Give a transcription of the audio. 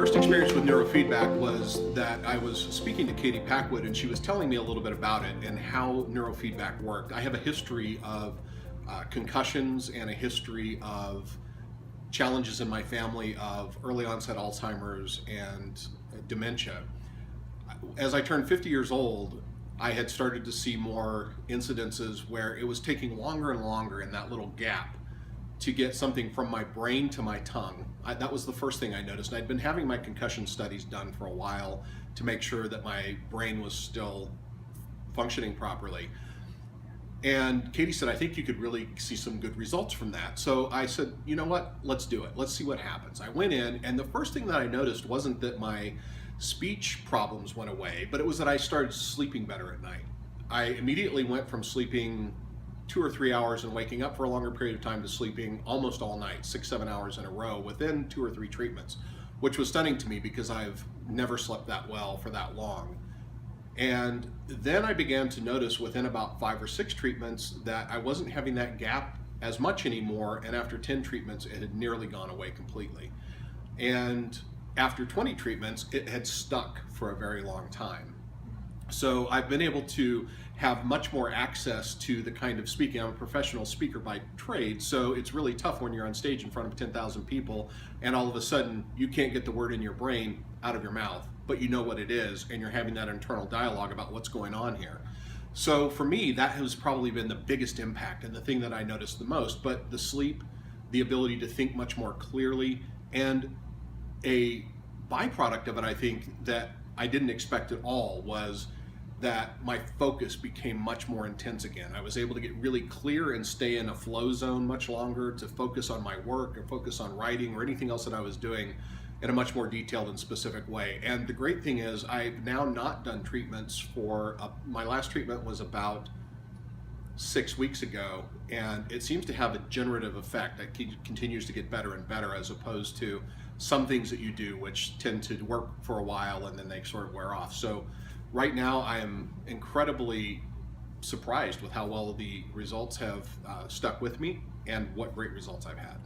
first experience with neurofeedback was that I was speaking to Katie Packwood, and she was telling me a little bit about it and how neurofeedback worked. I have a history of concussions and a history of challenges in my family of early onset Alzheimer's and dementia. As I turned 50 years old, I had started to see more incidences where it was taking longer and longer in that little gap to get something from my brain to my tongue. That was the first thing I noticed. And I'd been having my concussion studies done for a while to make sure that my brain was still functioning properly. And Katie said, I think you could really see some good results from that. So I said, you know what, let's do it. Let's see what happens. I went in, and the first thing that I noticed wasn't that my speech problems went away, but it was that I started sleeping better at night. I immediately went from sleeping 2 or 3 hours and waking up for a longer period of time to sleeping almost all night, 6-7 hours in a row within 2 or 3 treatments, which was stunning to me because I've never slept that well for that long. And then I began to notice within about 5 or 6 treatments that I wasn't having that gap as much anymore, and after 10 treatments it had nearly gone away completely. And after 20 treatments it had stuck for a very long time. So I've been able to have much more access to the kind of speaking. I'm a professional speaker by trade, so it's really tough when you're on stage in front of 10,000 people and all of a sudden you can't get the word in your brain out of your mouth, but you know what it is and you're having that internal dialogue about what's going on here. So for me, that has probably been the biggest impact and the thing that I noticed the most. But the sleep, the ability to think much more clearly, and a byproduct of it, I think, that I didn't expect at all was that my focus became much more intense again. I was able to get really clear and stay in a flow zone much longer, to focus on my work or focus on writing or anything else that I was doing in a much more detailed and specific way. And the great thing is I've now not done treatments for, my last treatment was about 6 weeks ago, and it seems to have a generative effect that continues to get better and better, as opposed to some things that you do which tend to work for a while and then they sort of wear off. So right now I am incredibly surprised with how well the results have stuck with me and what great results I've had.